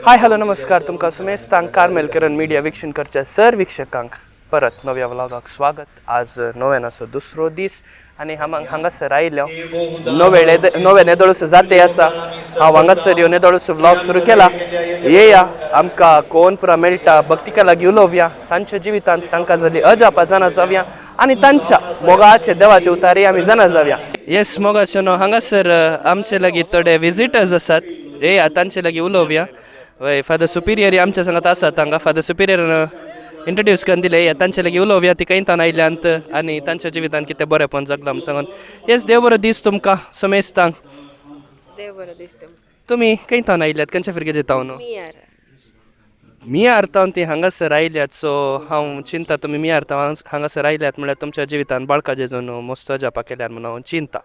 Hi hello नमस्कार तुमकां सुमेस्तांक Carmel किरण media वीक्षण करच्या सर वीक्षकांक परत नव्या व्लॉगाक स्वागत. आज नव्यान असो दुसरो दीस आनी हांगासर आयिल्लो नवे नेदळूस जाते आसा. हांव हांगासर येवन नेदळूस व्लॉग सुरू केला. येया आमकां कोवनपुरा मेळटा भक्तिका लागीं उलोवया, तांच्या जिवितांत तांकां जाली अजापा जाणा जावया आनी तांच्या मोगाचे देवाचे उतारी आमी जाणा जावया. येस मोगाचे न्हू हांगासर आमचे लागीं थोडे विजिटर्स आसात. येया तांचे लागीं उलोवया. वय फादर सुपिरियर आमच्या सांगात आसात. हांगा फादर सुपिरियर इंट्रोड्यूस करून दिले. तांचे लागीं उलोवया ती कैतान आयल्यांत आनी तांच्या जिवितांत कितें बरेंपण जगलां म्हूण सांगून. येस देव बरो दीस तुमकां समेस्तांक. देव बरो दीस तुमकां. तुमी कैतान आयल्यात खंयच्या फिरके जेताव न्हू मियार तावन ती हांगासर आयल्यात. सो हांव चिंता तुमी मियार तावन हांगासर आयल्यात म्हळ्यार तुमच्या जिवितांत बाळका जेजून मस्त जापा केल्यान म्हणून हांव चिंता.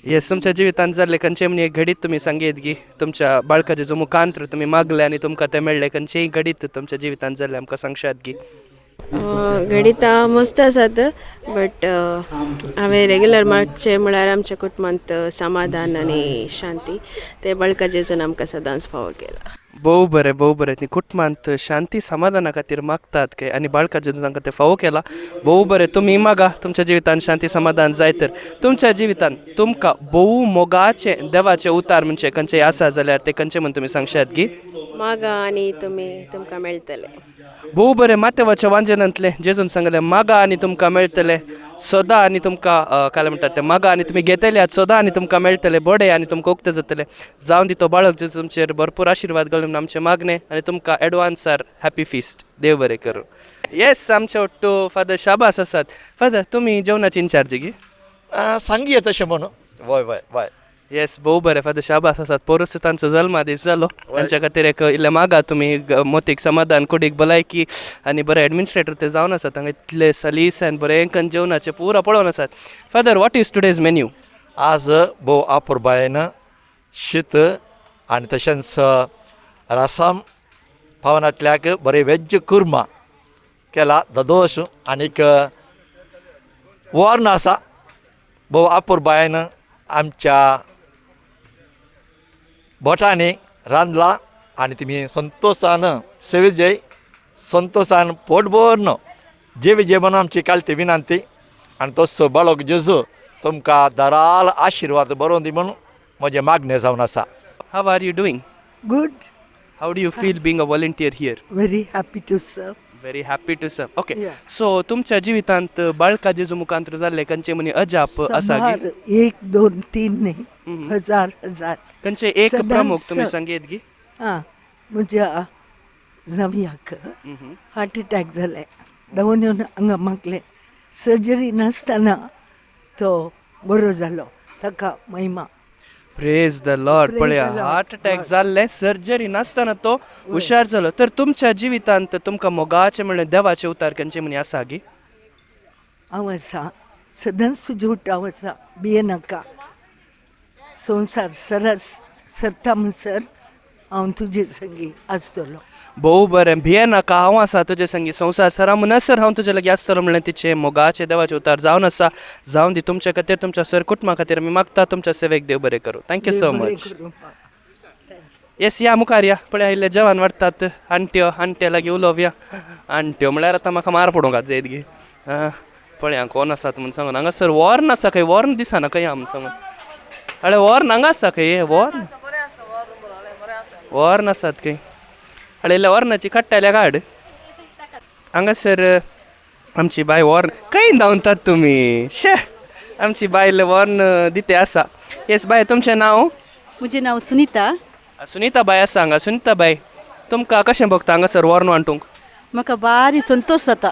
येस तुमच्या जिवितांत जाल्ले खंयचे म्हणी एक घडीत तुमी सांगीत की तुमच्या बाळका जेजू मुखांतर तुमी मागले आनी तुमकां तें मेळ्ळें. खंयचेय घडीत तुमच्या जिवितांत जाल्ले आमकां सांगशात की. गणिता मस्त आसात बट हांवें रेग्युलर मागचें म्हळ्यार आमच्या कुटुंबांत समाधान आनी शांती ते बळका जेजून आमकां सदांच फावो केला. भोव बरें ती कुटुंबांत शांती समाधाना खातीर मागतात काय आनी बाळका जेजून तांकां तें फावो केला. भोव बरें तुमी मागा तुमच्या जिवितांत शांती समाधान जाय तर तुमच्या जिवितांत तुमकां भोव मोगाचे देवाचे उतार म्हणजे खंयचे आसा जाल्यार ते खंयचे म्हूण तुमी सांगशात की. मागा आनी तुमकां मेळटले. भोव बरें मातेवाच्या वांजेनांतले जेजून सांगलें मागा आनी तुमकां मेळटलें सदां आनी तुमकां काय म्हणटात तें मागा आनी तुमी घेतल्यात सदां आनी तुमकां मेळटलें बडें आनी तुमकां उक्तें जातलें. जावन दी तो बाळक जेजू तुमचेर भरपूर आशिर्वाद घालून म्हूण आमचें मागणें आनी तुमकां एडवान्सार हॅपी फिस्ट. देव बरें करूं. येस आमचे ओट्टो फादर शाबास आसात. फादर तुमी जेवणाची इन्चार्ज की सांगी तशें म्हणून वय वय वय. येस भोव बरें फादर शाबास आसात. पोरुस तांचो जल्मा दीस जालो तांच्या खातीर एक इल्लें मागा तुमी मोतीक समाधान कुडीक भलायकी आनी बरे एडमिनिस्ट्रेटर ते जावन आसात. हांगा इतले सलीस आनी बरें कन्न जेवणाचे पुरो पळोवन आसात. Father what is today's menu. आज भोव आपुरबायेन शीत आनी तशेंच रसम पावनांतल्याक बरें वेज कुर्मा केला दोश आनीक वर्ण आसा. भोव आपुरबायेन आमच्या भटांनी रांदला आनी तुमी संतोशान सेवेजय संतोशान पोट भरून जेवी म्हणून आमची कालती विनंती आनी तसो बाळक जेजू तुमकां दाराल आशिर्वाद बरोवन दी म्हणून म्हजें मागणें जावन आसा. How are you doing. Good, how do you feel being a volunteer here. very happy to serve. Very happy to serve. Okay Yeah. So तुमच्या जिवितांत बाळका जेजू मुखांतर जाल्ले खंयचे म्हणी अजाप आसा की. संभार 1, 2, 3 नाही हजार खंयचे एक सदांच प्रमुख तुमी सांगीत की. हां म्हज्या जावयाक हार्ट अटॅक जाले. धांवन येवन हांगा मागले. सर्जरी नासतना तो बरो जालो. ताका महिमा. Praise the Lord. Praise पळया the Lord. हार्ट अटॅक जाल्ले सर्जरी नासतना तो हुशार जालो. तर तुमच्या जिवितांत तुमकां मोगाचे म्हणलें देवाचे उतार खंयचे म्हणी आसा की. हांव आसा सदांच तुजे उठाव आसा. भियेनाका. संवसार सरस सरता म्हणसर हांव तुजे संगी आसतलो. भोव बरें भिये नाका हांव आसा तुजे संगी संवसार सरा म्हणसर हांव तुजे लागीं आसतलो म्हणलें तिचे मोगाचे देवाचे उतार जावन आसा. जावन दी तुमच्या खातीर तुमच्या सर कुटुंबा खातीर आमी मागता. तुमच्या सेवेक देव बरें करूं. थँक्यू सो बरें मच. करूं. येस या मुखार या. पळय इल्ले जेवण वाडटात. आंट्या लागीं उलोवया. आंट्यो म्हळ्यार आतां म्हाका मार पडूंक जायत गे. पळय कोण आसात म्हूण सांगून हांगासर वॉर्न आसा खंय. वॉर्न दिसना खंय म्हूण सांगून. अरे वॉर्न हांगा आसा खंय. वॉर्न आसात खंय. अरे इल्ल्या वॉर्नाची काडटाल्या काड. हांगासर आमची बाय वॉर्न खंय धांवतात तुमी. शे आमची बायल वॉर्न दिते आसा. येस बाय तुमचें नांव. म्हजें नांव सुनीता. सुनीता बाय आसा हांगा. सुनीता बाय तुमकां कशें भोगता हांगासर वॉर्न वांटूंक. म्हाका भारी संतोश जाता.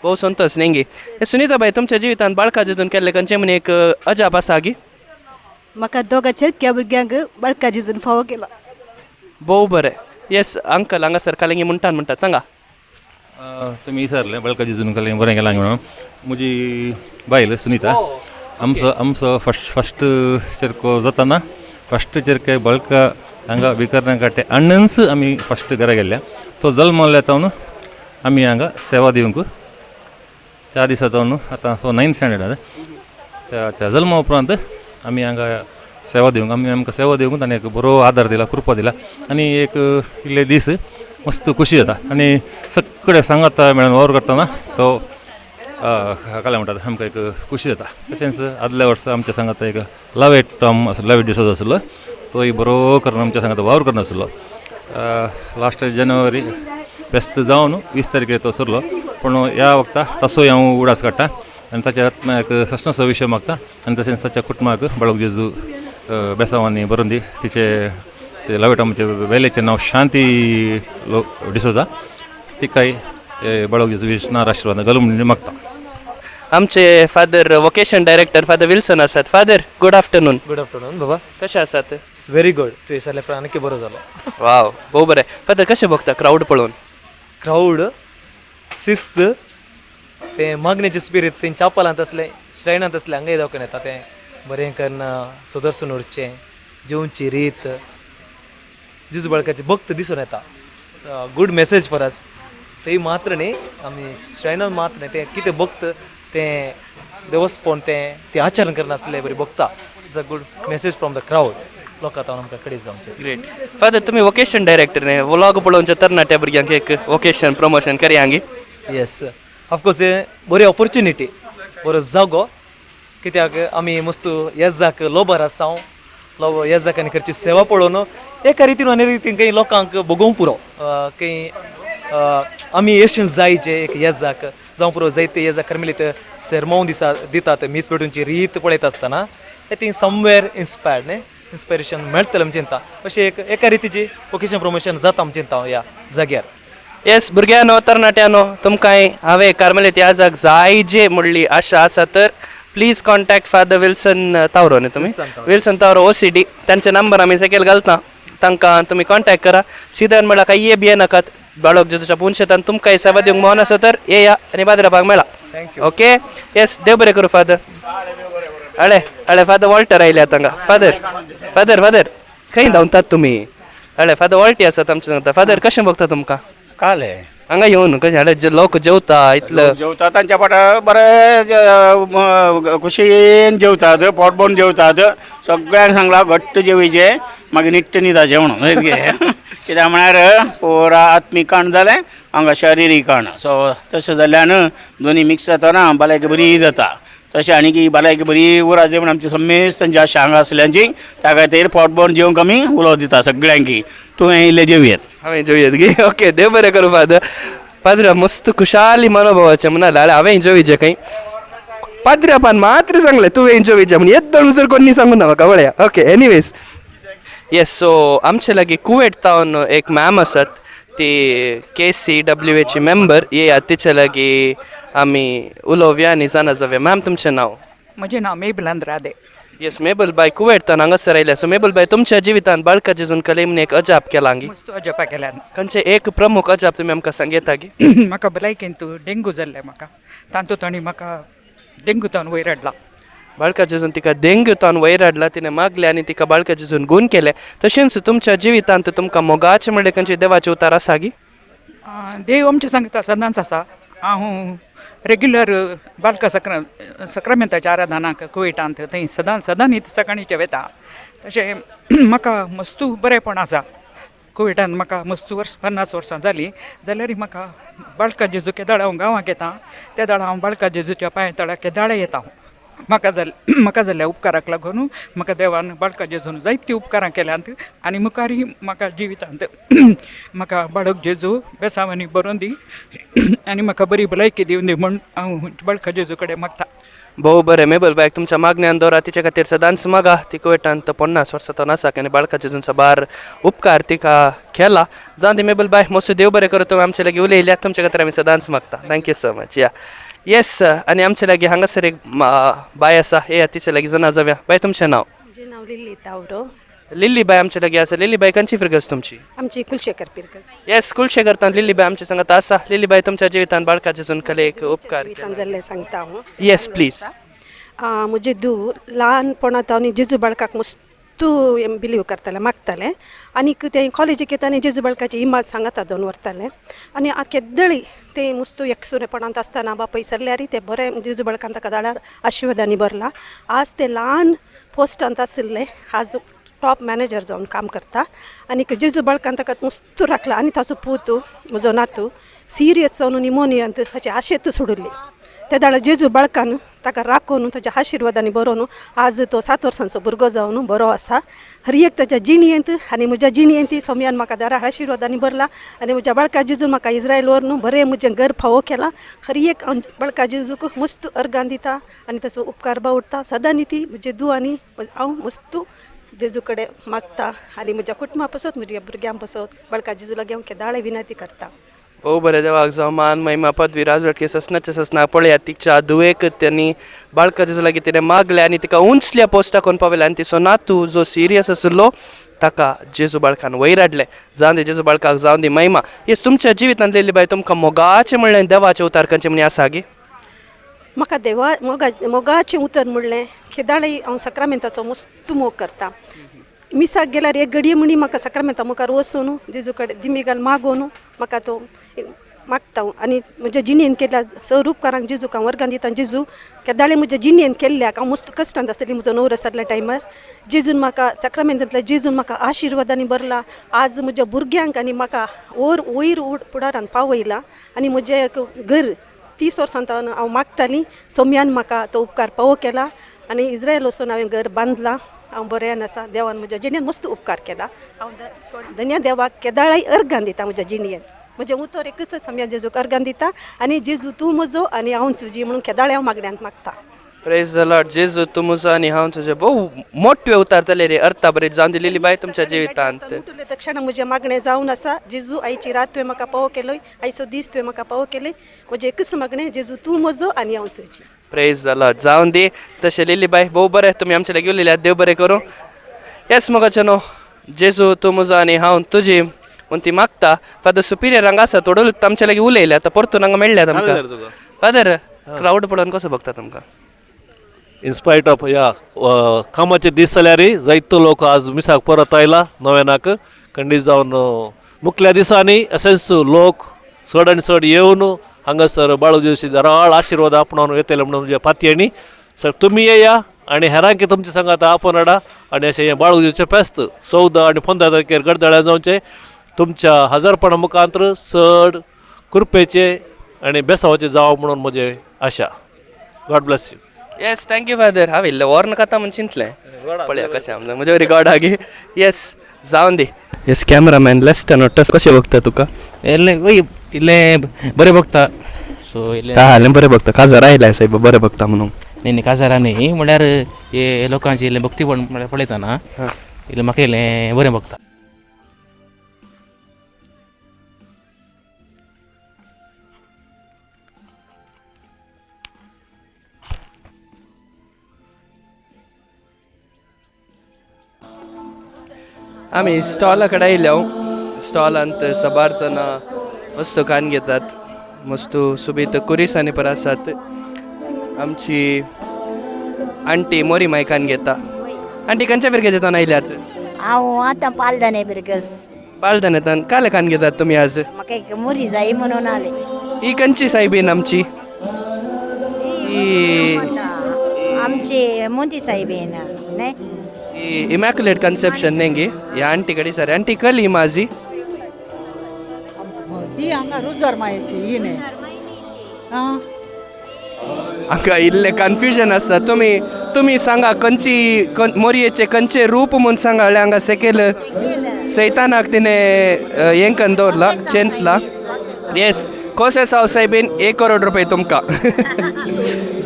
भोव संतोश नेंगी. सुनीता बाय तुमच्या जिवितांत बाळका जेजून केल्ले खंयचे म्हणी एक अजाप आसा की. म्हाका दोगा चेरक्या भुरग्यांक बाळका जेजून फावो केला. भोव बरें. येस अंकल हांगासर कालिंगी म्हणटात सांगा. तुम्ही विचारले बळका जेजून केलें बरें केलां म्हणून. म्हजी बायल सुनीता आमचो फस्ट चेरको जाताना फस्ट चेरके बळका हांगा विकर्णा काटे अण्णन्स आमी फस्ट घरा गेल्ल्या. तो जल्मल्या तावन आमी हांगा सेवा दिवंक त्या दिसा तावन आतां तो 9th स्टँडर्ड आसा. त्या जल्मा उपरांत आमी हांगा सेवा दिवंक आमी आमकां सेवा दिवंक ताणें एक बरो आदार दिला कृपा दिला आनी एक इल्ले दीस मस्त खुशी जाता आनी सगळे सांगाता मेळून वावर करतना तो काय म्हणटात आमकां एक खुशी जाता. तशेंच आदल्या वर्सा आमच्या सांगाता एक लावेट टॉम असो लावेट दिसो आसलो तोय बरो करून आमच्या सांगाता वावर करनासलो. लास्ट जानेवारी फेस्त जावन 20 तारखेर तो सरलो पूण ह्या वक्ता तसोय हांव उडास काडटा आनी ताच्या आत्म्याक सस्नसो विशय मागता आनी तशेंच ताच्या कुटुंबाक बाळूक जेजू बेसांवांनी बरोवन दी. तिचे ते लावेटामचे वेलेचें नांव शांती डिसोजा तिकाय बाळूक जेजू विष्णार आशिर्वाद घालूं म्हणून मागता. आमचे Father vocation director Father Wilson आसात. Father good afternoon. Good afternoon बाबा. कशे आसात? It's very good. तू विसरले पण आणखी बरो जालो. वाव भोव बरें. फादर कशें बघता क्राऊड पळोवन? क्राऊड शिस्त ते मागणेचे स्पिरीट ते चापलांत असले श्रायणांत असले हांगाय दाखोवन येता तें बरें करना सुदर्शन उरचें जेवची रीत जेजू बाळकाचे भक्त दिसून येता. Good message for us. तेय मात्र न्ही आमी श्रायणांत मात्र न्ही तें कितें भक्त तें देवस्थान तें आचरण करनासले बरी भक्ता. It's a good message from the crowd. लोकां आतां आमकां कडेन जावचें. ग्रेट. फादर तुमी वोकेशन डायरेक्टर न्ही व्लॉग पळोवनच्या तरणाट्या भुरग्यांक एक वोकेशन प्रमोशन करयांगी. येस ऑफकोर्स हे बरी ऑपॉर्च्युनिटी बरो जागो कित्याक आमी मस्त येजाक लोबर आसा येजाकांनी करची सेवा पळोवन एका रितीन आनी रितीन काही लोकांक बगोवंक पुरो काही आमी येवूंक जायचे एक येजाक जावं पुरो जायते येजाक करमिलीत सेरमोन दितात मीस पेटूंची रीत पळयत आसतना आय थिंक समवेर इन्स्पायर्ड न्ही इन्स्पिरेशन मेळटलें आमी चिंता. अशें एक एका रितीची वोकेशन प्रमोशन जाता आमी चिंता ह्या जाग्यार. येस भुरग्यानो तरणाट्यानो तुमकांय हांवें कार्मेलीत याजाक जायजे म्हणली आशा आसा तर प्लीज कॉन्टॅक्ट फादर विल्सन तावरो न्ही तुमी विल्सन तावरो OCD तांचे नंबर आमी सकयल घालता तांकां तुमी कॉन्टॅक्ट करा. सिदान म्हळ्यार काय ये भिये नाकात बाळक जेजूच्या पुनशेतान तुमकांय सेवा दिवंक मोहन आसा तर येया आनी बाजरापाक मेळा. ओके येस देव बरें करूं फादर. हळे फादर वॉल्टर आयले तांकां. फादर फादर फादर खंय धांवतात तुमी? हळे फादर वॉल्टी आसात आमचे सांगता. फादर कशें बघता तुमकां? काले हांगा येवन कशें हाडे लोक जेवता इतलं जेवतात तांच्या फाटा बरे खुशयेन जेवतात पोट भरून जेवतात. सगळ्यांक सांगला घट्ट जेवचे मागीर निट्ट न्हिदाचें म्हणून कित्याक म्हळ्यार पोरा आत्मीक काण जालें हांगा शारिरीक काण. सो तशें जाल्यान दोनी मिक्स जातना भलायकी बरी जाता. तशें आनी की भलायकी बरी उरा जेवण आमची समेस्त संजा हांगा आसल्यांची त्या खातीर पोट भरून जेवंक आमी उलो दिता सगळ्यांकी. तूं इल्लें जेवयेत. हांवें जेवयत गे. ओके देव बरें करूं फादर. पाद्रा मस्त खुशाली मनोभावाचें म्हणाले हांवें हांवें जेवयचें खंय पाद्र्यापान मात्र सांगलें तुवें जेवयचें म्हण येद्दण उसर कोणी सांगून ना म्हाका वळ्या. ओके एनिवेज येस सो आमचे लागीं कुवेट तावन एक मॅम आसात ती KCWAची मेंबर येयात तिचे लागीं आमी उलोवया आनी जाणा जावया. मॅम तुमचें नांव? म्हजें नांव मेबल अंद्रादे. येस मेबल बाय कुवेटान हांगासर आयल्या. सो मेबल बाय तुमच्या जिवितान बाळका जेजून कलेमने एक अजाप केला हांगी मस्त अजापा केल्यान खंयचे एक प्रमुख अजाप तुमी आमकां सांगेता गे? म्हाका भलायकेंत डेंगू जाल्लें म्हाका तातूंत ताणी म्हाका डेंगू तावन वयर हाडला. बाळका जेजून तिका डेंग्यू तावन वयर हाडला तिणें मागलें आनी तिका बाळका जेजून गूण केलें. तशेंच तुमच्या जिवितांत तुमकां मोगाचें म्हणलें खंयचे देवाचे उतार आसा गी? देव आमच्या सांगता सदांच आसा. हांव रेग्युलर बालका सक्रामेंताच्या आराधनाक कुवेटांत थंय सदां न्हीद सकाळींचे वता. तशें म्हाका मस्तू बरेंपण आसा. कुवेटांत म्हाका मस्तू 50 वर्सां जालीं जाल्यार म्हाका बाळका जेजू केदाळ हांव गांवांक येता त्या दाळा हांव बाळका जेजूच्या पांय तळा केदाळे येता. म्हाका जाल्ल्या उपकाराक लागून म्हाका देवान बाळका जेजून जायतीं उपकारां केल्यांत आनी मुखारय म्हाका जिवितांत म्हाका बाळक जेजू बेसांवांनी बरोवन दी आनी म्हाका बरी भलायकी दिवन दी म्हूण हांव बाळका जेजू कडेन मागता. भोव बरें मेबल बायक तुमच्या मागण्यान दवरा तिचे खातीर सदांच मागा. ती कुवेटांत 50 वर्सां आसा आनी बाळका जेजूंचो बार उपकार तिका केला. जावन दी मेबल बाय मस्त देव बरें करूं. तुमी आमचे लागीं उलयल्यात तुमचे खातीर आमी सदांच मागता. Thank you so much. या येस आनी आमचे लागीं हांगासर एक बाय आसा ये तिचे लागीं जाणा जावया. बाय तुमचें नांव? म्हजें नांव लिली तावरो. लिली बाय आमचे लागीं आसा. लिली बाय खंयची फिरगज तुमची? आमची कुलशेखर पिरगज. येस कुलशेखर लिली बाय आमचे सांगात आसा. लिली बाय तुमच्या जिवितान बाळका जेजून कले एक उपकार जाल्लें सांगता हांव. Yes please. म्हजे धूव ल्हानपणांत हांव जेजू बाळकाक बिलीव करताले मागताले आनी ते कॉलेजीक येताना जेजू बाळकाची इमाज सांगता दोन व्हरताले आनी केद्दळी ते मुस्तू एकसुरेपणांत आसतना बापाय सरल्यारी ते बरें जेजू बाळकान ताका दाडार आशिर्वादांनी भरला. आज ते ल्हान पोस्टांत आशिल्ले आज टॉप मॅनेजर जावन काम करता आनी जेजू बाळकान ताका मुस्तू राखला आनी ताचो पूत म्हजो नातू सिरियस जावन निमोनियांत ताची आशेत सोडली. त्या दाडा जेजू बाळकान ताका राखून ताच्या आशिर्वादांनी बरोवन आज तो 7 वर्सांचो भुरगो जावन बरो आसा. हर एक ताच्या जिणयेंत आनी म्हज्या जिणयेंत सोम्यान म्हाका दारा आशिर्वादांनी भरला आनी म्हज्या बाळका जेजून म्हाका इस्रायल व्हरून बरें म्हजें घर फावो केला. हर एक बाळका जेजूक मस्त अर्गान दिता आनी ताचो उपकार बावडटा. सदां ती म्हजे दुआंनी हांव मस्तू जेजू कडेन मागता आनी म्हज्या कुटुंबा पासत म्हज्या भुरग्यां पासत बाळका जेजू लागीं हांव केदाळे विनंती करता. भोव बरें देवाक जावं मान महिमा पदवी राजवट की ससनाचे ससना पळया तिच्या दुवेक त्यांनी बाळका जेजू लागीं तिणें मागले आनी तिका उंचल्या पोस्टाक कोण पावयले आनी तिचो नातू जो सिरियस आशिल्लो ताका जेजू बाळकान वयर हाडले. जावन दी जेजू बाळकाक जावन दी महिमा. हेच तुमच्या जिवितांत लेली बाय तुमकां मोगाचें म्हणलें देवाचें उतार खंयचें म्हणी आसा गे? म्हाका मोगाचें उतर म्हणलें केदाळे हांव सक्रामेंताचो मस्त मोग करता. मिसाक गेल्यार एक घडये म्हणी म्हाका सक्रामेंता मुखार वचून जेजू कडेन दिमीगाल मागून म्हाका तो मागता आनी म्हज्या जिणेन केल्या सर उपकारांक जेजूक हांव वर्गान दिता. जेजू केदाळे म्हज्या जिणेन केल्ल्याक हांव मस्त कश्टांत आसतली म्हजो न्हवरो सरल्या टायमार जेजून म्हाका सक्रामेंतांतल्या जेजून म्हाका आशिर्वादांनी भरला. आज म्हज्या भुरग्यांक आनी म्हाका वयर फुडारान पावयला आनी म्हजें घर 30 वर्सां हांव मागतालीं. सोम्यान म्हाका तो उपकार फावो केला आनी इस्रायल वचून हांवें घर बांदलां. हांव बरें आसा. देवान म्हज्या जिणेन मस्त उपकार केला. हांव धन्य देवाक केदाळाय अर्गान दिता म्हज्या जिणयेन. म्हजें उतर एकच सम्या जेजूक अर्गान दिता आनी जेजू तूं म्हजो आनी हांव तुजी म्हणून केदाळे हांव मागण्यांत मागता. Praise the Lord. जेजू तूं म्हजो आनी हांव तुजें भोव मोठे उतार जाले रे. अर्था बरें जावन दिलेली बाय तुमच्या जिवितांत. उठले तक्षण म्हजें मागणें जावन आसा. जेजू आयची रात तुवें म्हाका पावो केलोय. आयचो दीस तुवें म्हाका पावो केलोय. म्हजें एकच मागणें जेजू तूं म्हजो आनी हांव तुजी. Praise the Lord. जावन दी तशें लिली बाय भोव बरें तुमी आमचे लागीं उलयल्यात. देव बरें करूं. येस मोगाचें न्हू जेजू तूं म्हजो आनी हांव तुजी म्हूण ती मागता. फादर सुपिरियर हांगा आसा थोडो आमचे लागीं उलयले आतां परतून हांगा मेळ्ळ्यात आमकां. फादर क्रावड पळोवन कसो बघता तुमकां? इन्स्पायट ऑफ ह्या कामाचे दीस जाल्यारय जायतो लोक आज मिसाक परत आयला नव्यानाक खंडीत जावन मुखल्या दिसांनी अशेच लोक चड आनी चड येवन हांगासर बाळू जेजूची राळ आशिर्वाद आपणावन येतले म्हणून म्हज्या पातयेनी. सर तुमी येया आनी हेरांक तुमचे सांगात आपण हाडा आनी अशें हें बाळू जेजूचें फेस्त 14 आनी 15 तारखेर गडदळ्या जावचें. तुमच्या हजरपणा मुखांतर चड कृपेचे आनी बेसावाचें जावं म्हणून म्हजें आशा. God bless you. Yes thank you Father. हांव इल्लें वॉर्न खाता म्हूण चिंतलें. पळया कशें आमलें म्हजे वरी गॉड आगे. येस जावन दी. येस कॅमेरामॅन लेस्ट नोटस कशें बघता तुका? इल्लें बरें बघता. सो इल्लें हालें बरें बघता. काजार आयलाय साहेब बरें बघता म्हणून. न्ही काजारा न्ही म्हळ्यार हे लोकांची इल्लें भक्तीपण म्हळ्यार पळयतना इल्लें म्हाका इल्लें बरें बघता. आमी स्टॉला कडेन आयल्या. स्टॉलांत सबार जाणां वस्तू खावन घेतात. वस्तू सुबीत कुरिसांनी पर आसात. आमची आंटी मोरी मायकान घेता. आंटी खंयच्या पिरगेच्यान आयल्यात? हांव आतां पालदाने पिरगस. पालदानेतान काले खावन घेतात तुमी आज? म्हाका एक मुरी जाय म्हणून आले. ही खंयची सायबीन आमची? आमची मोदी सायबीन न्हय. इमॅक्युलेट कन्सेप्शन न्ही गे. ह्या आंटी कडेन सर आंटी कली माझी ती हांगा रुजर मायेची ही न्ही. हांगा इल्लें कन्फ्युजन आसा. तुमी सांगा खंयची मोरयेचे खंयचे रूप म्हूण सांगा. हांगा सेकेल सैतानाक तिणें हें करून दवरला चेंसला. येस कशें साव सायबीन 1 करोड रुपये तुमकां.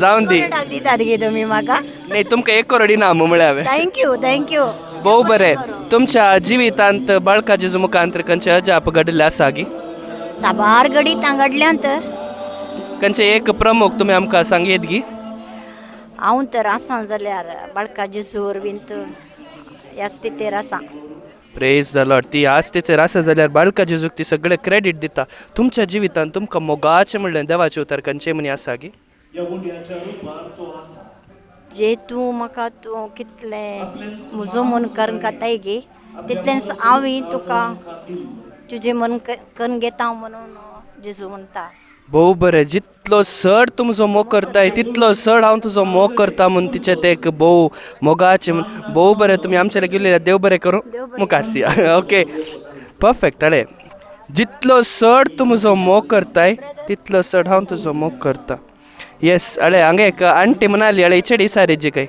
जावन दी. दितात गे तुमी म्हाका? न्ही तुमकां 1 करोड इनाम म्हळ्यार हांवें. थँक्यू. भोव बरें. तुमच्या जिवितांत बाळका जेजू मुखांतर खंयचे अजाप घडले आसा गे? साबार घडीत घडल्यांत. खंयचे एक प्रमुख तुमी आमकां सांगीत गी? हांव तर आसा जाल्यार बाळका जेजूर बीन ह्या स्थितीर आसा. Praise the Lord. ती आस्तेचेर आसा जाल्यार बाळका जेजूक ती सगळें क्रेडीट दिता. तुमच्या जिवितांत तुमकां मोगाचें म्हणलें देवाचें उतर खंयचें म्हणी आसा गी? जे तूं म्हाका तूं कितलें म्हजो मन करून काताय गे तितलेंच हांवूय तुका तुजें मन करून घेता म्हणून जेजू म्हणटा. भोव बरें. जितलो चड तुमचो मोग करताय तितलो चड हांव तुजो मोग करता म्हूण तिचें तें एक भोव मोगाचें भोव बरें. तुमी आमचे लागीं उलयल्यात. देव बरें करूं. मुखार सिया. Okay perfect. अळे जितलो चड तुमचो मोग करताय तितलो चड हांव तुजो मोग करता. येस. अळे हांगा एक आंटी म्हणाली अळे इचेडी सारी जी काही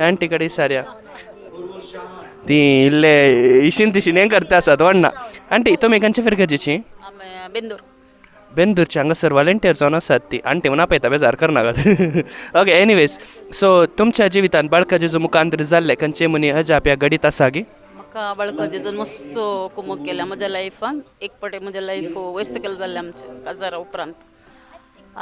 आंटी कडेन साऱ्या ती इल्ले इशीन तिशीन हें करता आसात वडना. आंटी तुमी खंयचे फिरकेची? बेंदूर. बेंदूरचे हांगासर व्हॉलंटियर जावन आसात ती आंटी म्हणून आपयता बेजार करनाकात. ओके एनिवेज सो तुमच्या जिवितांत बाळका जेजू मुखांतर जाल्ले खंयचे मनी अजाप ह्या घडीत आसा गे? म्हाका बाळका जेजून मस्त कुमक केल्या म्हज्या लायफान. एक पावटी म्हजें लायफ वयर केलें जाल्लें आमचें काजारा उपरांत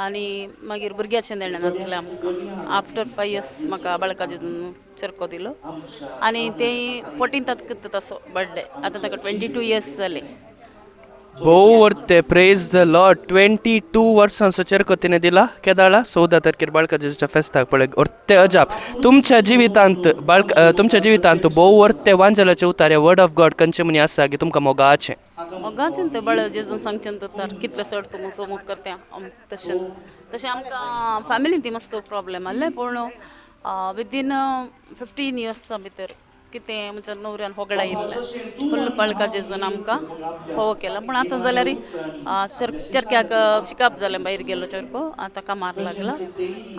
आनी मागीर भुरग्याचें निर्णय जातलें आमकां. आफ्टर 5 years म्हाका बाळका जेजून चरको दिलो आनी तें 14th करता ताचो बर्थडे. आतां ताका 22 years जाले. भोव वर्ते प्रेज द लॉर्ड. 22 वर्सांचो चेरको तिणें दिला. केदाळा 14 तारखेर बाळका जेजूच्या फेस्ताक पळय वर्ते अजाप. तुमच्या जिवितांत भोव वर्ते वांजलाचे उतार वर्ड ऑफ गॉड खंयचे मनी आसा की तुमकां मोगाचें? मोगाचें तें बाळ जेजून सांगचें तर कितलें चड तूं म्हजो मोग करता. तशें आमकां फॅमिलीन ती मस्त प्रॉब्लेम आहले पूण विदीन 15 years भितर कितें म्हज्या न्हवऱ्यान होगडायिल्लें फुल्ल बाळका जेजून आमकां फोव केला. पूण आतां जाल्यार चरक्याक शिकाप जालें. भायर गेलो चरको आतां कामार लागला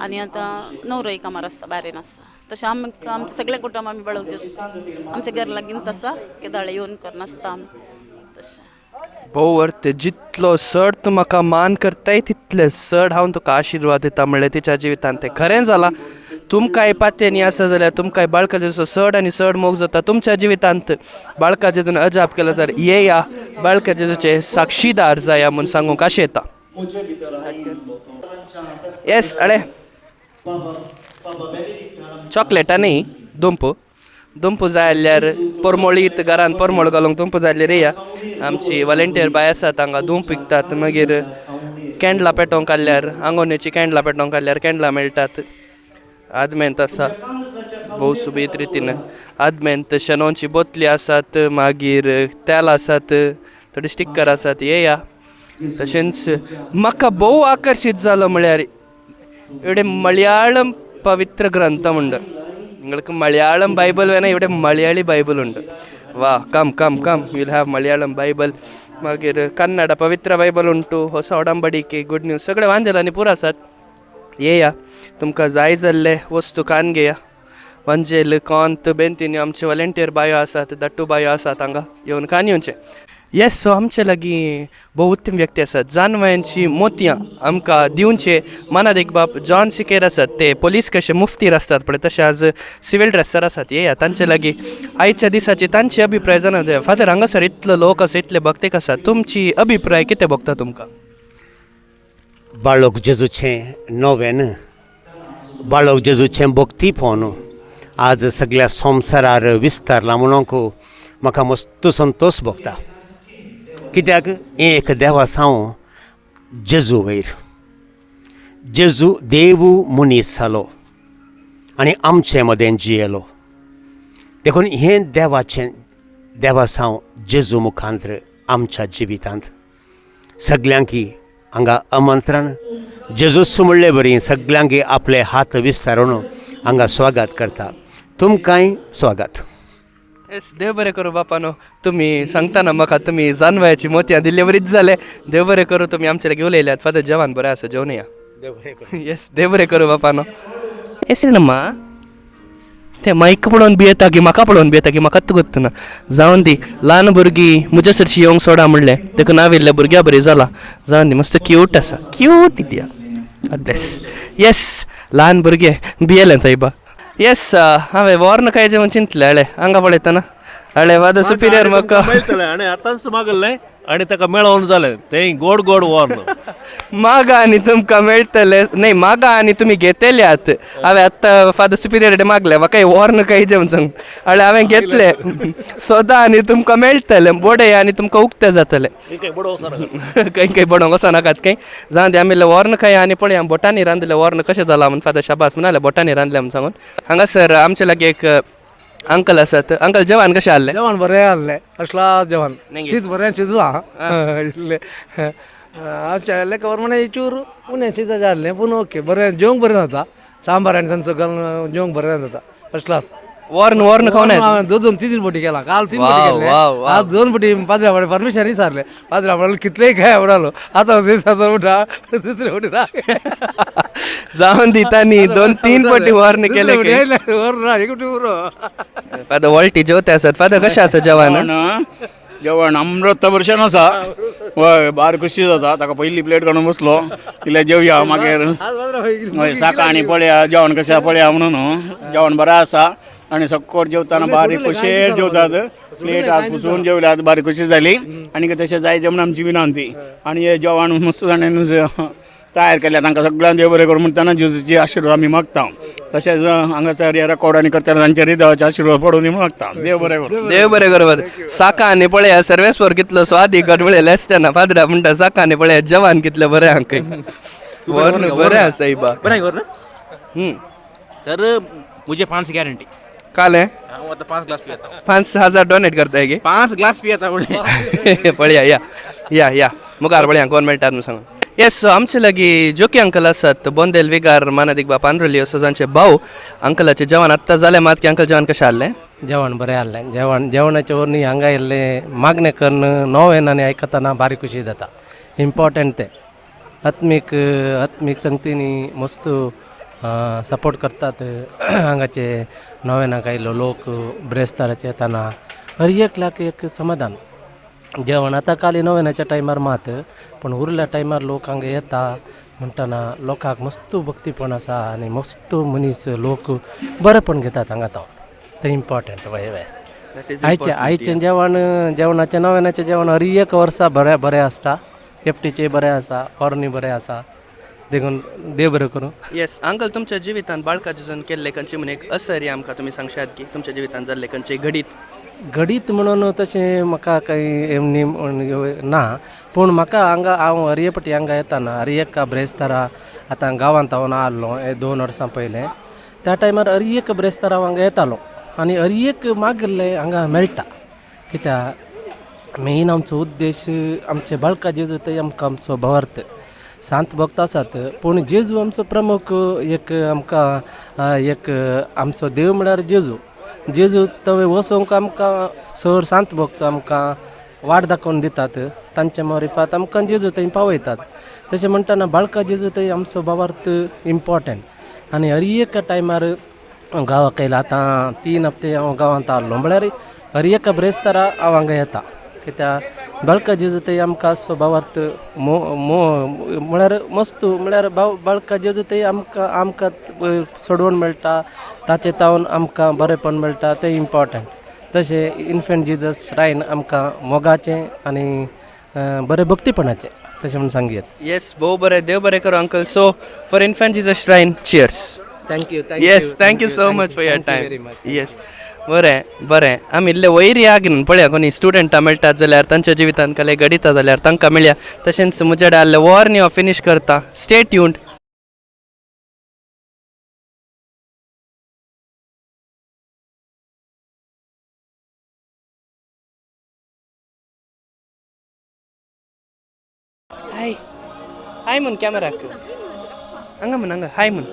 आनी आतां न्हवरोय कामार आसा भायरेन आसा. तशें आमचे सगळे कुटुंब आमी बाळक जेजू आमच्या घर लागींच आसा. केदाळे येवन करून आसता आमी तशें. भोव वर्ते. जितलो चड तूं म्हाका मान करताय तितले चड हांव तुका आशिर्वाद दिता. म्हणल्यार तिच्या जिवितांत तें खरें जालां. तुमकांय पातेनी आसा जाल्यार तुमकांय बाळका जेजूचो चड आनी चड मोग जाता. तुमच्या जिवितांत बाळका जेजून अजाप केला जाल्यार येया बाळका जेजूचे साक्षीदार जाया म्हूण सांगूंक आशें येता. येस. अळे चॉकलेटां न्ही दुंपू जाय जाल्यार परमळीत घरान परमळ घालूंक दुंपू जाय जाल्यार येया. आमची व्हॉलंटियर बाय आसात हांगा दूंप विकतात. मागीर कॅन्डलां पेटोवंक आसल्यार आंगोणेची कॅन्डलां पेटोवंक आसल्यार कॅन्डलां मेळटात. आदमेंत आसा भोव सुबेज रितीन. आदमेंत शेनोची बोतली आसात. मागीर तेल आसात. थोडे स्टिकर आसात. येया. तशेंच म्हाका भोव आकर्शीत जालो म्हळ्यार इवडे मलयाळम पवित्र ग्रंथ म्हणटा. നിങ്ങൾക്ക് മലയാളം ബൈബിൾ വേണം. ഇവിടെ മലയാളി ബൈബിൾ ഉണ്ട്. ವಾ come will have Malayalam Bible. मागीर कन्नड पवित्र बायबल उंटू. ಹೊಸ ಒಡಂಬಡಿಕೆ गुड न्यूज सगळे वांजलांनी पुरो आसात. येया तुमकां जाय जाल्ले वस्तू कान घेया. वंजेल कॉंत बेंतीनी आमचे व्हॉलंटियर बायो आसात. दट्टू बायो आसात हांगा येवन कान येवचे. येस. सो आमचे लागीं भोव उत्तम व्यक्ती आसात. जानवरांची मोतयां आमकां दिवचे मनात एक बाब जॉन सिकेर आसात. ते पोलीस कशे मुफ्तीर आसतात पळय तशे आज सिवील ड्रेसर आसात. येया तांचे लागीं आयच्या दिसाची तांचे अभिप्राय जाणा जाय. फादर हांगासर इतलो लोक आसा इतले भक्तेक आसात. तुमची अभिप्राय कितें भोगता तुमकां? बाळक जेजूचें नोवेन बाळक जेजूचें भक्तीपण आज सगळ्या संवसारार विस्तारला म्हणून म्हाका मस्त संतोश भोगता. कित्याक हें एक देवा सावन जेजू वयर जेजू देवू मनीस जालो आनी आमचे मदें जियेलो. देखून हें देवा सावन जेजू मुखांतर आमच्या जिवितांत सगळ्यांक हांगा आमंत्रण. जेजूस म्हणले बरी सगळ्यांक आपले हात विस्तारून हांगा स्वागत करता. तुमकांय स्वागत. येस. देव बरें करूं बापानो. तुमी सांगतना म्हाका तुमी जानवरांची मोतयां दिल्ले बरीच जाले. देव बरें करूं. तुमी आमचे लागीं उलयल्यात. फादर जेवण बरें आसा जेवन या. येस. देव बरें करूं बापानो. येस न्हम्मा ते मायक पळोवन भियेता की म्हाका पळोवन भियेता की म्हाकाच गोत्तना. जावन दी ल्हान भुरगीं म्हजे सरशी येवंक सोडा म्हणलें देखून हांव येयल्लें भुरग्यां बरी जाला. जावन दी मस्त क्यूट आसा. क्यूट दिया. बेस. येस. ल्हान भुरगे भियेलें सायबा. येस. हांवें वॉर्न काय जेवण चिंतलें हळे हांगा पळयतना हळे फादर सुपिरियर म्हाका मेळटलें आनी आतांच मागलें आनी ताका मेळोन जालें तें गोड गोड वॉर्न मागा आनी तुमकां मेळटले न्ही मागा आनी तुमी घेतल्यात हांवें आतां फादर सुपिरियर मागले म्हाका वॉर्न कांयचे म्हण सांग हळे हांवें घेतले सोदा आनी तुमकां मेळटले बोडे आनी तुमकां उक्ते जातले काही बडोवंक वचनाकात काही जावन दे आमी वॉर्न खाय आनी पळय बोटांनी रांदले वॉर्न कशें जाला म्हण फादर शाबास म्हणाले बोटांनी रांदले म्हण सांगून हांगासर आमचे लागीं एक अंकल आसात अंकल जेवण कशें आहलें जेवण बरें आहलें असला जेवण शीत बरें शिजलां आमच्या लेका प्रमाणे चूर उणें शिजाचें आहलें पूण ओके बरें जेवंक बरें जाता सांबार आनी तांचो घालून जेवंक बरें जाता फर्स्ट क्लास वॉर्न खावन हांवें दोन तीन फावटी केला काल 3 फावटी केले आज 2 फावटी पाद्रा फावटी परमिशन विचारलें पाद्रा फावटी कितलेंय खाय आवडालो आतां उठा दुसरे फावटी जावन दितानी 2-3 फावटी वॉर्न केले फादर वॉल्टी जेवते आसात फादर कशें आसा जेवण जेवण अमृत भरशेन आसा हय बार कशी जाता ताका पयली प्लेट काडून बसलो इल्लें जेवया मागीर हय साका आनी पळया जेवण कशें पळया म्हणून जेवण बरें आसा आनी सक्कोर जेवताना बारीक कशें जेवतात प्लेट आज पुसून जेवल्यात बारीक कशी जाली आनी तशें जायचे म्हण आमची विनंती आनी हे जेवण मस्त जाणेन तयार केल्या तांकां सगळ्यांक देव बरें करूं म्हणटाना जेजूची आशिर्वाद आमी मागता तशेंच हांगासर हे रेकॉर्ड आनी करतना तांचेर देवाचे आशिर्वाद पडून मागता देव बरें करूं देव बरें करूं साका आनी पळया सर्वेस्वर कितलो स्वादी गडबळे लेस्टना फादरा म्हणटा साका आनी पळया जेवण कितलें बरें हांकां वॉर्न बरें आसा इबा बरें कर तर मुझे 5 गॅरंटी काले हांव आतां 5 ग्लास पियेता 5,000 डोनेट करताय गे 5 ग्लास पियेता म्हणलें पळया या मुखार पळया कोण मेळटात म्हणून सांग येस आमचे लागीं जोकी अंकल आसात बोंदेल विगार मानादिकबा पांद्रोली असोजांचे भाऊ अंकलाचे जेवण आत्तां जालें मात की अंकल जेवण कशें आहलें जेवण बरें आहलें जेवणाच्या वरणी हांगा येयल्लें मागणें करून नवें आनी आयकतना बारीक खुशी जाता इम्पॉर्टंट तें आत्मीक संगतींनी मस्त सपोर्ट करतात हांगाचे नव्यानाक आयिल्लो लोक ब्रेस्ताराचे येताना हर एकल्याक एक समाधान जेवण आतां काली नव्यानाच्या टायमार मात पूण उरल्या टायमार लोक हांगा येता म्हणटना लोकांक मस्त भक्तीपण आसा आनी मस्त मनीस लोक बरेपण घेतात हांगा तो तें इम्पॉर्टंट आयचें जेवणाचें नव्यानाचें जेवण हर एक वर्सा बरें आसता एफटीचें बरें आसा ऑर्नी बरें आसा देखून देव बरें करूं येस अंकल तुमच्या जिवितांत बाळका जेजून केल्ले खंयची म्हण एक असर आमकां तुमी सांगशात की तुमच्या जिवितांत जाल्ले खंयचे घडीत म्हणून तशें म्हाका काही एमनी ना पूण म्हाका हांगा हांव हरयेपटी हांगा येताना हरयेक ब्रेस्तारा आतां गांवांत हांव आहलो हे 2 वर्सां पयलें त्या टायमार हरयेक ब्रेस्तारा हांगा येतालो आनी हरयेक मागले हांगा मेळटा कित्याक मेन आमचो उद्देश आमचे बाळका जेजू थंय आमकां आमचो भावार्थ सांत भक्त आसात पूण जेजू आमचो प्रमुख एक आमकां एक आमचो देव म्हळ्यार जेजू थंय वचोंक आमकां सर सांत भक्त आमकां वाट दाखोवन दितात तांचे मोरिफात आमकां जेजू थंय पावयतात तशें म्हणटना बाळका जेजू थंय आमचो भावार्थ इम्पॉर्टंट आनी हर एक टायमार गांवाक येयला आतां 3 हप्ते हांव गांवांत आहलो म्हळ्यार हर एक ब्रेस्तारा हांव हांगा येता कित्याक बाळका जेजू थंय आमकां आसचो भावार्थ म्हळ्यार मस्त म्हळ्यार बाळका जेजू थंय आमकां सोडवण मेळटा ताचे तावन आमकां बरेंपण मेळटा तें इम्पॉर्टंट तशें इन्फंट जिजस श्रायन आमकां मोगाचें आनी बरें भक्तीपणाचें तशें म्हूण सांगयात येस भोव बरें देव बरें करूं uncle so for infant Jesus shrine cheers thank you so much for your time yes बरें आमी इल्ले वैरी आगीन पळया कोणी स्टुडंटां मेळटात जाल्यार तांच्या जिवितांत कसले घडिता जाल्यार तांकां मेळया तशेंच म्हजे कडेन आहले वॉर्न हांव फिनीश करता स्टे ट्यून्ड हाय म्हूण कॅमेराक हांगा म्हूण हाय म्हूण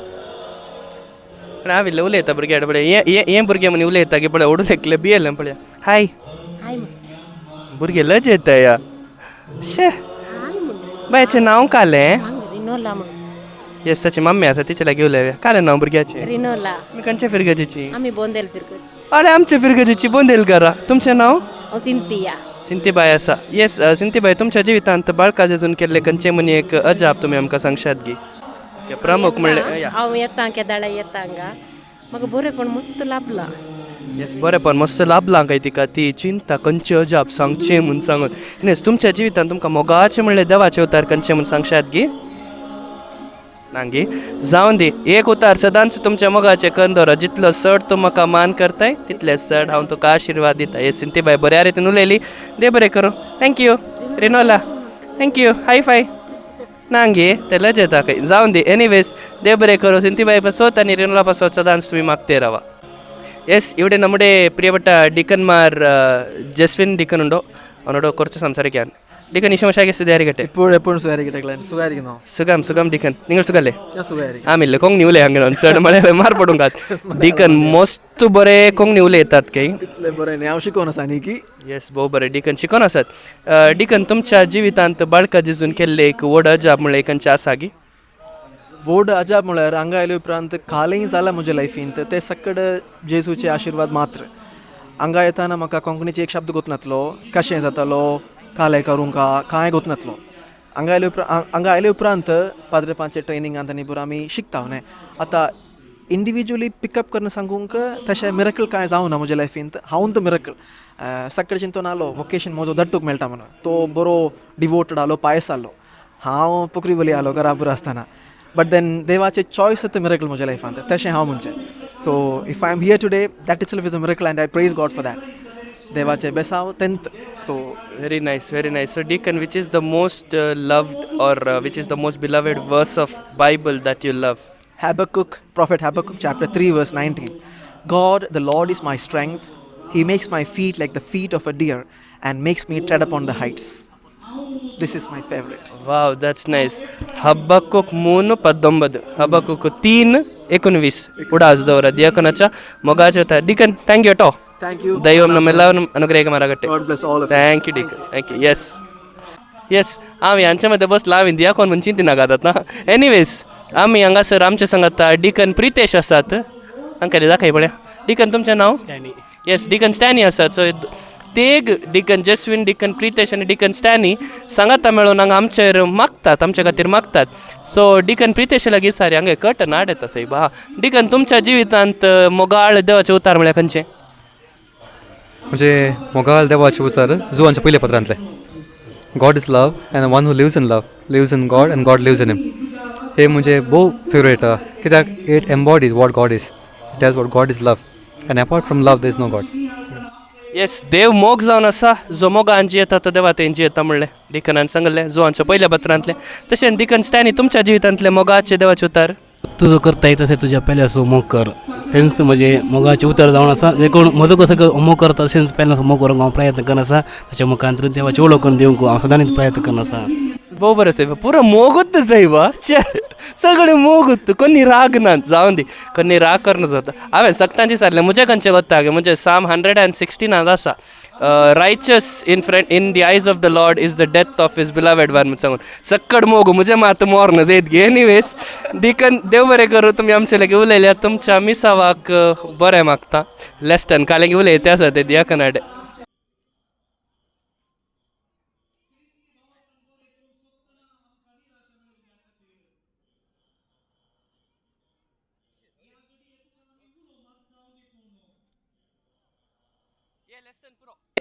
हांव इल्लें उलयता भुरग्या कडेन पळय हें भुरगें म्हूण उलयता की पळय ओडून एकलें भियेलें पळया हाय भुरगें लज येता या शे बायचें नांव कालें रिनोला येस ताची मम्मी आसा तिचे लागीं उलयया कालें नांव भुरग्याचें रिनोला खंयच्या फिरगजीची आमी बोंदेल फिरकत अरे आमच्या फिरगजीची बोंदेलकारा तुमचें नांव सिंथिया सिंतीबाई आसा येस सिंतीबाई तुमच्या जिवितांत बाळका जेजून केल्ले खंयचे म्हणी एक अजाप तुमी आमकां सांगशात गी प्रमुख म्हणलें हांव येता केदाळा येता हांगा म्हाका बरेंपण मस्त लाभला येस बरें पण मस्त लाभलां काय तिका ती चिंता खंयची अजाप सांगचें म्हूण सांगून इनेस तुमच्या जिवितांत तुमकां मोगाचें म्हणलें देवाचे उतार खंयचें म्हूण सांगशात गी नांगी जावन दी एक उतार सदांच तुमच्या मोगाचे कंदोरो जितलो चड तूं म्हाका मान करताय तितले चड हांव तुका आशिर्वाद दिता हे सिंतीबाई बऱ्या रितीन उलयली दे बरें करूं थँक्यू रिनोला थँक्यू हाय फाय नांगे ते लज येता खंय जावन दी एनीवेज दे बरें करूं सिंतीबाई पासोत आनी रिनोला पासोत सदांच तुम्ही मागते रावा യെസ് ഇവിടെ നമ്മുടെ പ്രിയപ്പെട്ട ഡീക്കന്മാർ ജസ്വിൻ ഡീക്കൻ ഉണ്ടോ അവനോട് കുറച്ച് സംസാരിക്കാൻ ഡീക്കൻ ഈശോമശായ്ക്ക് സ്ഥിതിയായിരിക്കട്ടെ എപ്പോഴും സുഖമായിരിക്കുന്നോ സുഖം ഡീക്കൻ നിങ്ങൾ സുഖല്ലേ ഞാൻ സുഖമായിരിക്കും आमिल्ले कोंकणी उलय हांगा चड म्हळ्यार मार पडूंक घात डीकन मस्त बरे कोंकणी उलयतात काही तितले बरें न्ही हांव शिकोवन आसा न्ही की येस भोव बरें डीकन शिकोन आसात डीकन तुमच्या जिवितांत बाळका जिजून केल्ले एक व्हड अजाप म्हणल्यार एक खंयचें आसा गी व्हड अजाप म्हळ्यार हांगा आयले उपरांत कालय जालां म्हज्या लायफींत ते सकड जेजूचे आशिर्वाद मात्र हांगा येताना म्हाका कोंकणीचे एक शब्द गोत नासलो कशें जातालो कालें करूं कांय गोत नासलो हांगा आयले उपरांत पाद्रेपांचे ट्रेनिंगांत आनी पुरो आमी शिकता न्हय आतां इंडिविज्युअली पिकअप करना सांगूंक तशें मिरेकल कांय जावं ना म्हज्या लायफींत हांवून तो मिरेकल सकाळ चिंतून आलो वोकेशन म्हजो दट्टूक मेळटा म्हणून तो बरो डिवोटेड आलो पायस आलो हांव पोखरी वली आलो घरा पुरो आसतना बट देन देवाचे चॉयस ते मिरेकल म्हज्या लायफांत तशें हांव म्हणचें so if I am here today that it's is a miracle and I praise God for that देवाचे बेसांव तेंत तो very nice so deacon which is the most loved or which is the most beloved verse of Bible that you love Prophet Habakkuk chapter 3 verse 19 God the Lord is my strength he makes my feet like the feet of a deer and makes me tread upon the heights this is my favorite wow that's nice हब्बकुक 3:19 हब्बकुक 3:19 पुढे दवरा दियाकनाच्या मोगाचे होता deacon thank you टो ದೈವಂ ನಮ್ಮೆಲ್ಲವನ್ನೂ ಅನುಗ್ರಹ ಮಾಡಗಟ್ಟೆ thank you deacon thank you yes आम्ही यांच्यामध्ये बसला हांवें दियाकोन म्हणून चिंती नागातात ना एनिवेज आम्ही हांगासर आमच्या सांगात डीकन प्रितेश आसात तांकां दाखय पळया डीकन तुमचें नांव येस डीकन स्टॅनी आसात सो तेग डीकन जस्विन डीकन प्रितेश आनी डीकन स्टॅनी सांगाता मेळून हांगा आमचेर मागतात आमच्या खातीर मागतात सो डीकन प्रितेश लागीं सारी हांगा कर्टन आड येता साहेब हा डीकन तुमच्या जिवितांत मोगाळ देवाचें उतार म्हळ्यार खंयचें म्हणजे मोगाल देवाचे उतर जुवांच्या पयल्या पत्रांतले God is love and one who lives in love lives in God and God lives in him हे म्हणजे भोव फेवरेट कित्याक it embodies what God is it has what God is love and apart from love there is no God yes देव मोग जावन आसा जो मोगान जियेता तो देवा तें जियेता म्हणलें डिकनान सांगलें जुवांच्या पयल्या पत्रांतलें तशें डिकन स्टॅनी तुमच्या जिवितांतले मोगाचे देवाचे उतार तू जो करताय तसे तुझ्या पहिल्या असो मोग कर तेंच म्हणजे मोगाचे उतर जावन आसा जे कोण म्हजो कसो मोग करता तशेंच पहिल्या मोग करूंक हांव प्रयत्न करना आसा ताच्या मुखांतून देवाची वळख करून दिवंक हांव सदांच प्रयत्न करना आसा भोव बरें साहेब पुरो मोगूच जायवा सगळे मोगूत कोणी राग ना जावन दी कोणी राग करना जाता हांवें सक्तांची सारलें म्हजें खंयचें कोत्ता गे म्हणजे साम 116 आसा righteous in the eyes of the Lord is the death of his beloved one म्हणून सांगून सक्कड मोग म्हजे मात मोरन जायत गे एनिवेज डिकन देव बरें करूं तुमी आमचे लागीं उलयल्यात तुमच्या मिसावाक बरें मागता लेस्टन कालें उलयते आसा ते दियाकनाडे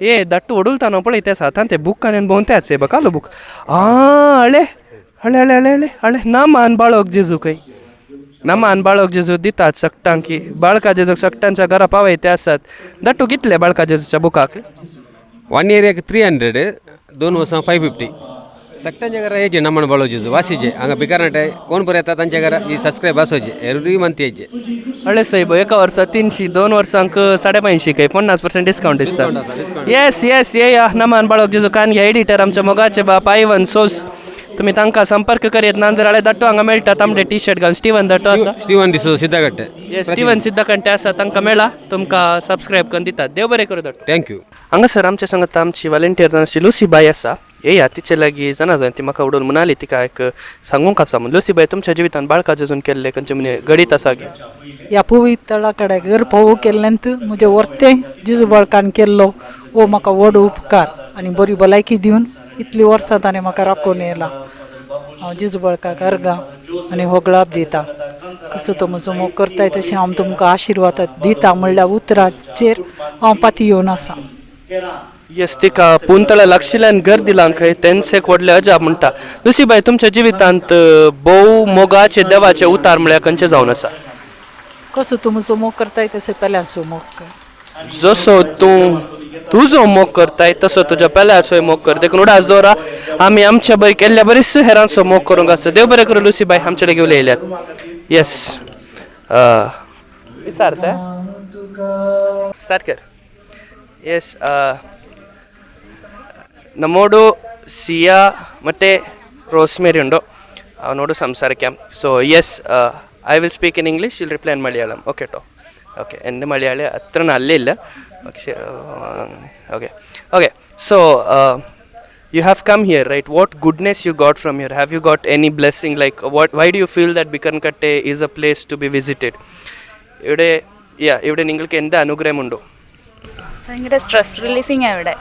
ಏ ದಟ್ಟು ಹೊಡುಲ್ತಾನೋ ಪಳೈತೆ ಸಾತಂತೆ ಬುಕ್ ನಾನು ಬೋಂತೆ ಆಚೆ ಬಕಾಲು ಬುಕ್ ಹಳೆ ಹಳೆ ಹಳೆ ಹಳೆ ಹಳೆ ಹಳೆ ನಮ್ಮ अनबाळोक जेजू काही ನಮ್ಮ अनबाळोक जेजू दितात सक्टांकी बाळका जेजूक सक्टांच्या घरा पावयते आसात दट्टू कितले बाळका जेजूच्या बुकाक 1 year 300 2 वर्सां 550 सक्टांच्या घरा यायचे नमन बाळो जेजू वासीचे हांगा बिकारनाटे कोण बरें येता तांच्या घरा ही सबस्क्रायब आसोवचे एवरी मंथ यायचे हळे साहेब एका वर्सा 300 2 वर्सांक 550 काही 50% डिस्काउंट दिसतात येस येस ये या नमान बाळोक जेजू कान या एडिटर आमच्या मोगाचे बाप आयवन सोस तुम्ही तांकां संपर्क करीत नांदर हळे दट्टो हांगा मेळटा तांबडे टी शर्ट घालून स्टीवन दट्टो आसा स्टीवन डिसो सिद्धगट्टे येस स्टीवन सिद्धगट्टे आसा तांकां मेळा तुमकां सबस्क्रायब करून दितात देव बरें करूं दट्टो थँक्यू हांगासर आमच्या सांगता आमची वॉलंटियर आशिल्ली लुसीबाई आसा येया तिचे लागीं जाणा जाय ती म्हाका उडोवन म्हणाली तिका एक सांगूंक आसा म्हूण लुसीबाई तुमच्या जिवितांत बाळका जेजून केल्ले खंयचे म्हणजे गणित आसा गे ह्या पवित्र कडे घर पोवू केल्ल्यानंत म्हजे वर्ते जिजू बाळकान केल्लो वो म्हाका व्हड उपकार आनी बरी भलायकी दिवन इतलीं वर्सां ताणें म्हाका राखून येयला हांव जिजू बाळकाक अर्गां आनी होगळाप दिता कसो तो म्हजो मोग करताय तशें हांव तुमकां आशिर्वाद दिता म्हणल्यार उतराचेर हांव पाती येवन आसा. येस तिका पुंतळा लागशिल्ल्यान घर दिलां खंय तेन्स एक व्हडलें अजाप म्हणटा. लुसीबाई, तुमच्या जिवितांत भोव मोगाचे देवाचे उतार म्हळ्यार खंयचे जावन आसा? कसो तूं म्हजो मोग करताय तसो पेल्यांचो मोग कर. जसो तूं तुजो मोग करताय तसो तुज्या पेल्याचोय मोग कर. देखून उडास दवरा, आमी आमच्या बरी केल्ल्या बरीच हेरांचो मोग करूंक आसता. देव बरें करूं लुसीबाई, आमचे लागीं उलयल्यात. येस विचारता स्टार्ट कर. येस ನಮ್ಮೋಡು ಸಿಯಾ ಮತ್ತು ರೋಸ್ಮೇರಿ ಉಂಡು ಅವನೋಡು ಸಂಸಾರಕ್ಯಾಮ್. So yes I will speak in English, will reply in Malayalam. Okay ಟೋ ಓಕೆ എൻ്റെ മലയാളി അത്ര നല്ലില്ല പക്ഷേ okay okay. So you have come here, right? What goodness you got from here? Have you got any blessing? Like why do you feel that Bikarnkatte is a place to be visited? ഇവിടെ നിങ്ങൾക്ക് എന്ത് അനുഗ്രഹമുണ്ടോ? ഭയങ്കര stress releasing ഇവിടെ.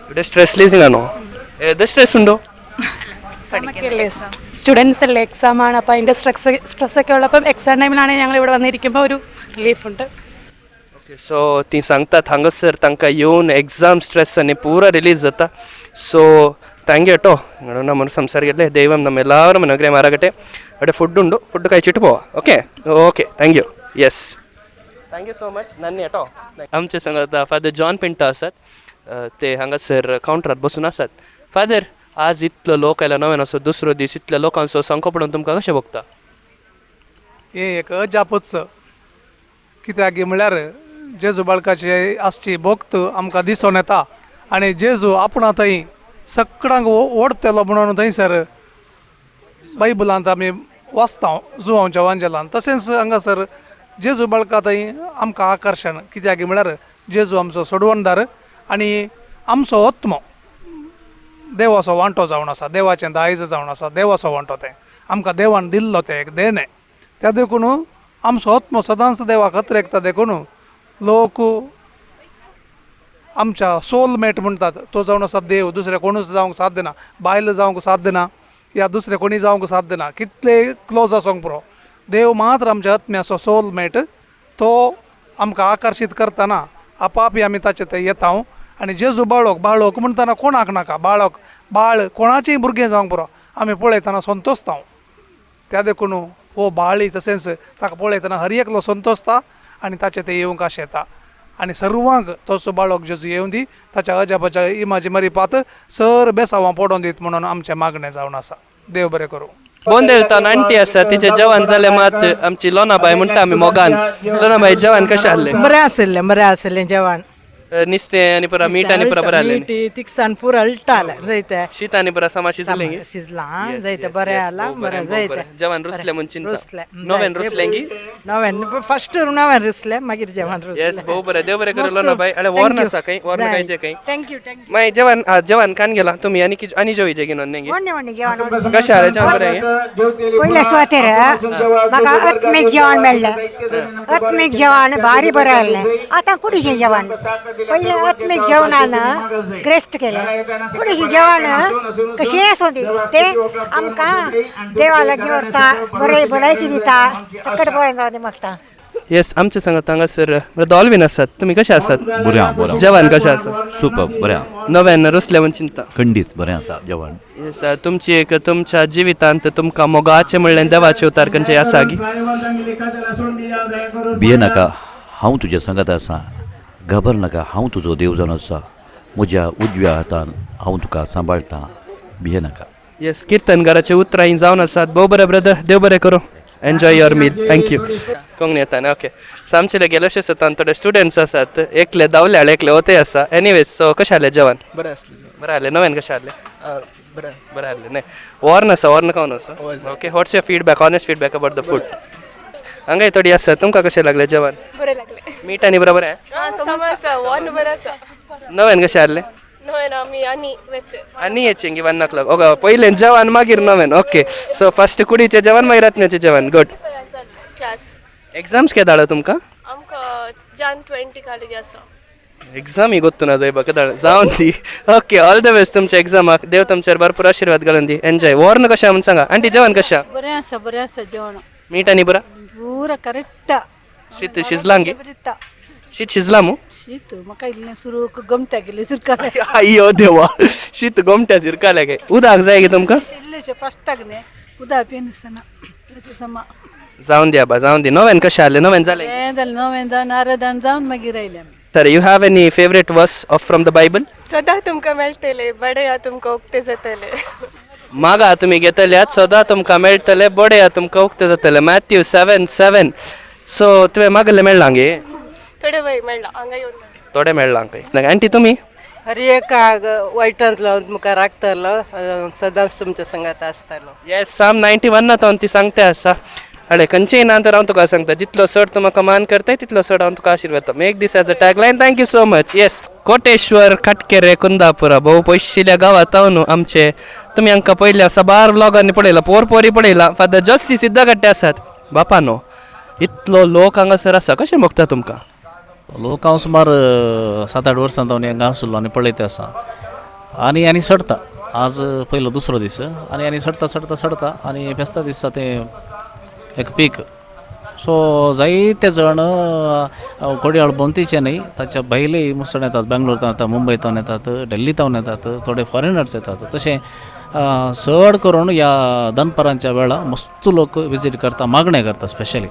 ഇവിടെ stress releasing ആണോ? ഏത് stress ഉണ്ടോ? Students അല്ലേ, എക്സാം ആണ്. അപ്പോൾ അതിൻ്റെ സ്ട്രെസ്സൊക്കെ ഉള്ളപ്പം എക്സാം ടൈമിലാണെങ്കിൽ ഞങ്ങൾ ഇവിടെ വന്നിരിക്കുമ്പോൾ ഒരു റിലീഫുണ്ട്. ओके. सो ती सांगतात हांगासर तांकां येवन एग्जाम स्ट्रेस आनी पुरा रिलीज जाता. सो ಥ್ಯಾಂಕ್ ಟೋ ನಮ್ಮ ಸಂಸಾರಿಗೆ ದೈವಂ ನಮ್ಮೆಲ್ಲರೂ ಮನಗ್ರೆ ಮಾರಾಗಟ್ಟೆ ಅಡೆ ಫುಡ್ ಉಂಡು, ಫುಡ್ ಕಾಯ್ಚಿಟ್ಟು ಪೋವಾ. Okay okay thank you. Yes thank you so much. नान्नी टो आमचे सांगता फादर जॉन पिंटो आसात, ते हांगासर कावंटरार बसून आसात. फादर, आज इतलो लोक आयला नव्यान असो दुसरो दीस, इतल्या लोकांचो संख पडून तुमकां कशें भोगता? हे एक अजापच, कित्याक म्हळ्यार जेजू बाळकाचे आसची भक्त आमकां दिसून येता आनी जेजू आपणा थंय सगळ्यांक ओडतेलो म्हणून थंयसर बायबलांत आमी वाचता जुवांच्या वांजेलांत. तशेंच हांगासर जेजू बाळका थंय आमकां आकर्शण, कित्याक म्हळ्यार जेजू आमचो सोडवणदार आनी आमचो आत्मो देवाचो वांटो जावन आसा, देवाचें दायज जावन आसा, देवाचो वांटो तें आमकां देवान दिल्लो तें एक देणे. त्या देखून आमचो आत्मो सदांच देवाक अत्रेकता. देखून लोक आमच्या सोलमेट म्हणटात तो जावन आसा देव, दुसरें कोणूच जावंक साध्य ना, बायल जावंक साध्य ना, या दुसरें कोणी जावंक साध्य ना. कितले क्लोज आसूंक पुरो, देव मात्र आमच्या आत्म्याचो सोलमेट. तो आमकां आकर्शीत करतना आपापी आमी ताचे थंय येता. आनी जेजू बाळोक म्हणटना कोणाक नाका, बाळ कोणाचेय भुरगें जावंक पुरो आमी पळयतना संतोसता. त्या देखून हो बाळी तशेंच ताका पळयतना हर एकलो संतोसता आनी ताचे थंय येवंक आशें येता. आनी सर्वांक तोच बाळोक जेजू येवं दी, ताच्या अजापाच्या इमाजी मरीपात सर बेसांवां पडोवन दीत म्हणून आमचें मागणें जावन आसा. देव बरें करूं. बोंदेलतान आंटी आसा, तिचे जवान जाले मात आमची लोनाबाई म्हणटा आमी मोगान. लोनाबाई, जवान कशें आहलें? बरें आसलें जेवण. नुस्तें आनी पुरा मीठ आनी पुरा बरें आहलें. तिकसान पुरो अळटालें जायते. शीत आनी पुरा सामा शिजलें गी? शिजलां जायते, बरें आला, बरें जायते. जवान रुसलें म्हूण चिंता. नवेन रुसलें गी? नवेन फस्ट नवेन रुसलें, मागीर जेवण रुसलें. येस, भोव बरें. देव बरें करूं लोनाबाई. अरे वॉर्न आसा खंय? वॉर्न कांयचें खंय? थँक्यू. मागीर जवान कान गेला तुमी आनी जेवी घेवन न्ही? कशें आलें जेवण? बरें. पयले सुवातेर म्हाका आत्मीक जेवण मेळ्ळें. आत्मीक जेवण भारी बरें आहलें. आतां कुडीचें जेवण. पयलें आत्मीक जेवणान क्रेस्त केलें, कुडीचें जेवण कशें आसूं दी तें आमकां देवा लागीं व्हरता, बरें भलायकी दिता, सकट बरें जावं दी मागता. येस, आमचे सांगात हांगासर डॉल्फिन आसात. तुमी कशें आसात? बरें. जेवण कशें आसा? सुपर, बरें. नव्यान रुसलें म्हूण चिंता? खंडीत बरें आसा जेवण. येस, तुमच्या जिवितांत तुमकां मोगाचें म्हणलें देवाचे उतार खंयचे आसा गी? भियेनाका, हांव तुज्या सांगात आसा. घाबर नाका, हांव तुजो देव जावन आसा. म्हज्या उजव्या हातान हांव तुका सांबाळटां, भियेनाका. येस, किर्तनकाराचे उतरां जावन आसात. भोव बरें ब्रदर, देव बरें करूं. Enjoy your meal. Thank you. Konkani येताना ओके. सो आमचे गेले अशें जाता थोडे स्टुडंट्स आसात, एकले दावले एकले ओते आसा. एनिवेज, सो कशें आहलें जेवण? बरें आसलें. बरें आहलें. नवेन कशें आहलें? बरें आहलें न्ही? वॉर्न आसा, वॉर्न खावन आसा. Okay, what's your feedback, honest feedback about the food? हांगाय थोडी आसा. तुमकां कशें लागलें जेवण? बरें लागलें. मीठ आनी बरोबर आहे? बरें आसा. नवेन कशें आहलें? नवेन आमी आनी हेचें 1:00 ओके. पयलें जेवण मागीर नवेन. ओके. सो फस्ट कुडीचें जेवण मागीर रातचें जेवण. गुड. क्लास एग्जाम्स केदाळो तुमकां? आमकां जान 20 कालिगे आसा. एग्जाम ही गोत्तू ना जाय केदाळ जावन दी. ओके, ऑल द बेस्ट तुमच्या एग्जामाक. देव तुमचेर भरपूर आशिर्वाद घालून दी. एन्जॉय. वॉर्न कशें म्हणून सांगा. आंटी, जेवण कशें? बरें आसा जेवण. मीठ आनी पुरा? ಪೂರ ಕರೆಕ್ಟ शीत शिजलांगे शीत शिजला मू ಶೀತು ಮಕ್ಕ ಇಲ್ಲಿ ಸುರು ಗಮಟಾಗಿಲ್ಲ ಸುರ್ಕಾಲೆ अय्यो देवा शीत गोमट्या शिरकाल्या काय उदाक जाय गे तुमका ಇಲ್ಲೇಶ ಫಸ್ಟ್ ಆಗನೆ ಉದಾ ಪೇನಸನ ಸಮ जाऊन द्या बा जाऊन दे नव्यान कशा आले नव्यान झाले ಏದಲ್ ನೋವೆಂದ ನಾರದಾन जाऊन मागीर आयले आमी तर यू हॅव एनी फेवरेट वर्स ऑफ फ्रॉम द बायबल सदा तुमकां मेळटले बडे या तुमकां उक्ते जातले मागा तुम्ही घेतल्यात सदा तुमकां मेळटले बडे तुमकां उक्ते जातले मॅथ्यू 7:7 सो तुवें मागले मेळ्ळांगे थोडे वय मेळ्ळा हांगा येवन थोडे मेळ्ळां काय आंटी तुम्ही हरी एक वायटांतलो मुखार राखतालो सदांच तुमच्या संगात आसतालो येस साम 91 ना ती सांगते आसा अरे खंयचेय ना तर हांव तुका सांगता जितलो चड तूं म्हाका मान करताय तितलो चड हांव तुका आशिर्वाद दिता make this as a tagline thank you so much yes Koteshwar Katkere Kundapura भोव पयशिल्ल्या गांवांत हांव न्हू आमचे तुमी हांकां पयल्या साबार व्लॉगांनी पळयला पोरपोरी पळयला फादर जस्सी सिद्धगट्टे आसात बापा न्हू इतलो लोक हांगासर आसा कशें मोगता तुमकां लोक हांव सुमार 7-8 वर्सां जावन हांगा आसलो आनी पळयता आसा आनी सडटा आज पयलो दुसरो दीस आनी सडटा आनी फेस्ता दिसा तें एक पीक सो जायते जण कोडयाळ बोंतीचे न्ही ताच्या भायलेय मुसळ येतात बेंगलोरांतून येतात मुंबयतून येतात दिल्लीतून येतात थोडे फॉरेनर्स येतात तशें चड करून ह्या दनपारांच्या वेळा मस्त लोक विजीट करता मागणे करता स्पेशली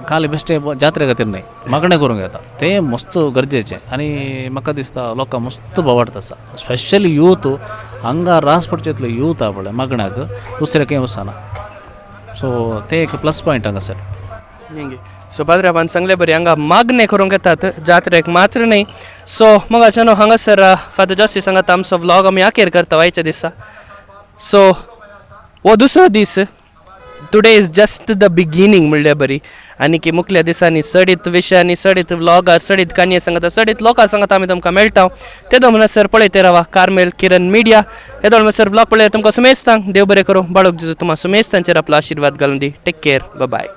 खाली बेश्टे जात्रे खातीर न्ही मागणें करूंक येता तें मस्त गरजेचें आनी म्हाका दिसता लोकांक मस्त आवडटा आसा स्पेशली यूथ हांगा रास पडचे इतलो यूथ आहा पळय मागण्याक दुसरें खंय वचना सो तें एक प्लस पॉयंट हांगासर सो पाद्र्यापान सांगले बरी हांगा मागणे करूंक येतात जात्रेक मात्र न्ही सो मगाच्यान हांगासर फादर जस्सी सांगात आमचो व्लॉग आमी आखेर करता आयच्या दिसा सो हो दुसरो दीस today is just the beginning म्हणल्यार बरी आनी की मुखल्या दिसांनी सडीत विशयांनी सडीत व्लॉगार सडीत काणये सांगता सडीत लोकां सांगता आमी तुमकां मेळटा तेदो म्हणसर पळयते रावा कार्मेल किरण मिडिया येदो म्हणसर व्लॉग पळय तुमकां सुमेस्तांक देव बरें करूं बाळूक जेजू तुम्हाला सुमेस्तांचेर आपलो आशिर्वाद घालून दी टेक केअर बाय